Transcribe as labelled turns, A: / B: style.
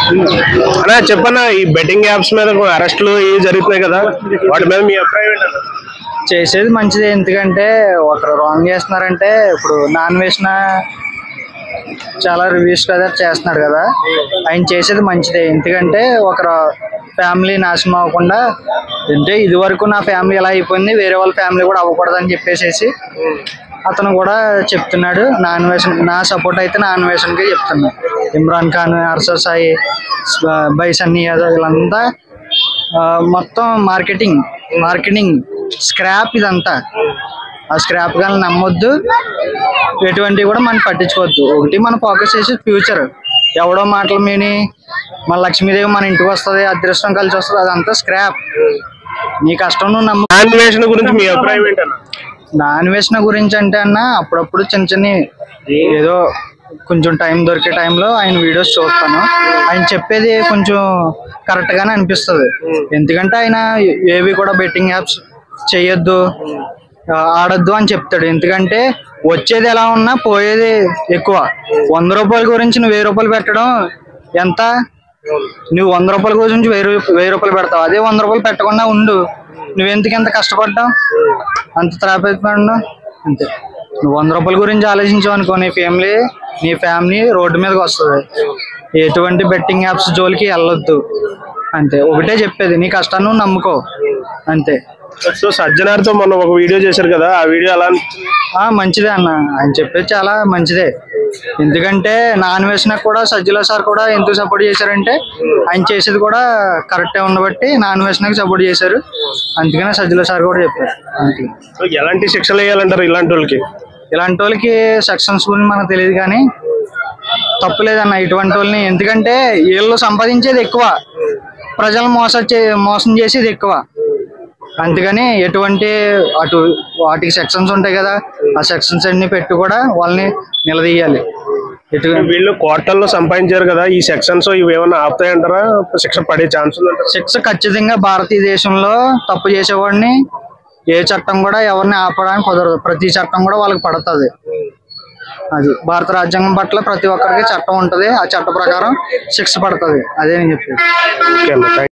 A: అన్నా చెప్పన్నా, ఈ బెట్టింగ్ యాప్స్ మీద అరెస్టులు ఇవి జరుగుతున్నాయి కదా, వాటి మీద మీ అభిప్రాయం ఏంటన్నా?
B: చేసేది మంచిది. ఎందుకంటే ఒకరు రాంగ్ చేస్తున్నారంటే, ఇప్పుడు నాన్ వేసిన చాలా రివ్యూస్ కదా చేస్తున్నాడు కదా, ఆయన చేసేది మంచిదే. ఎందుకంటే ఒకరు ఫ్యామిలీ నాశనం అవ్వకుండా, అంటే ఇది వరకు నా ఫ్యామిలీ ఎలా అయిపోయింది, వేరే వాళ్ళ ఫ్యామిలీ కూడా అవ్వకూడదని చెప్పేసి అతను కూడా చెప్తున్నాడు. నాన్ వేషన్ నా సపోర్ట్ అయితే నాన్ వేషన్కి చెప్తున్నాడు. ఇమ్రాన్ ఖాన్, హర్ష సాయి, బైసన్నీ యాదవ్ వీళ్ళంతా మొత్తం మార్కెటింగ్ స్క్రాప్ ఇదంతా. ఆ స్క్రాప్ కానీ నమ్మొద్దు, ఎటువంటివి కూడా మనం పట్టించుకోవద్దు. ఒకటి మనం ఫోకస్ చేసి ఫ్యూచర్. ఎవడో మాటలు మీని మన లక్ష్మీదేవి మన ఇంటికి వస్తుంది, అదృష్టం కలిసి వస్తుంది, అదంతా స్క్రాప్. నీ కష్టం నువ్వు నమ్ము.
A: నాన్ వేషన్ గురించి మీ అభిప్రాయం ఏంటన్నా?
B: నాన్ వేసిన గురించి అంటే అన్న, అప్పుడప్పుడు చిన్న ఏదో కొంచెం టైం దొరికే టైంలో ఆయన వీడియోస్ చూస్తాను. ఆయన చెప్పేది కొంచెం కరెక్ట్ గానే అనిపిస్తుంది. ఎందుకంటే ఆయన ఏవి కూడా బెట్టింగ్ యాప్స్ చేయొద్దు, ఆడొద్దు అని చెప్తాడు. ఎందుకంటే వచ్చేది ఎలా ఉన్నా పోయేది ఎక్కువ. 100 రూపాయల గురించి నువ్వు 1000 రూపాయలు పెట్టడం ఎంత? నువ్వు 100 రూపాయల గురించి 1000 రూపాయలు పెడతావు. అదే 100 రూపాయలు పెట్టకుండా ఉండు, నువ్వెందుకు ఎంత కష్టపడ్డావు, అంత త్రాపెట్టినాడు. అంతే. నువ్వు 100 రూపాయల గురించి ఆలోచించావు అనుకో, నీ ఫ్యామిలీ రోడ్డు మీదకి వస్తుంది. ఎటువంటి బెట్టింగ్ యాప్స్ జోలికి వెళ్ళొద్దు. అంతే. ఒకటే చెప్పేది, నీ కష్టాన్ని నువ్వు నమ్ముకో, అంతే.
A: సో సజ్జనార్తో మొన్న ఒక వీడియో చేశారు కదా, ఆ వీడియో ఎలా?
B: మంచిదే అన్న, ఆయన చెప్పేది చాలా మంచిదే. ఎందుకంటే నాన్ వేసిన కూడా సజ్జల సార్ కూడా ఎందుకు సపోర్ట్ చేశారంటే, ఆయన చేసేది కూడా కరెక్టే ఉండబట్టి నాన్ వేసినకి సపోర్ట్ చేశారు. అందుకనే సజ్జల సార్ కూడా చెప్పారు.
A: ఎలాంటి శిక్షలు వేయాలంటారు ఇలాంటి వాళ్ళకి?
B: సెక్షన్స్ గురించి మనకు తెలియదు, కానీ తప్పులేదన్న ఇటువంటి వాళ్ళని. ఎందుకంటే వీళ్ళు సంపాదించేది ఎక్కువ, ప్రజలను మోసం చేసేది ఎక్కువ. అందుకని ఎటువంటి వాటికి సెక్షన్స్ ఉంటాయి కదా, ఆ సెక్షన్స్ అన్ని పెట్టి కూడా వాళ్ళని నిలదీయాలి.
A: వీళ్ళు కోర్టుల్లో సంపాదించారు కదా, ఈ సెక్షన్స్ ఇవి ఏమన్నా ఆపుతాయంటారా? శిక్ష పడే ఛాన్స్ ఉందంటారా?
B: శిక్ష ఖచ్చితంగా. భారతదేశంలో తప్పు చేసేవాడిని ఏ చట్టం కూడా ఎవరిని ఆపడానికి కుదరదు. ప్రతి చట్టం కూడా వాళ్ళకి పడుతుంది. అది భారత రాజ్యాంగం పట్ల ప్రతి ఒక్కరికి చట్టం ఉంటుంది. ఆ చట్ట ప్రకారం శిక్ష పడుతుంది. అదే నేను చెప్పేది.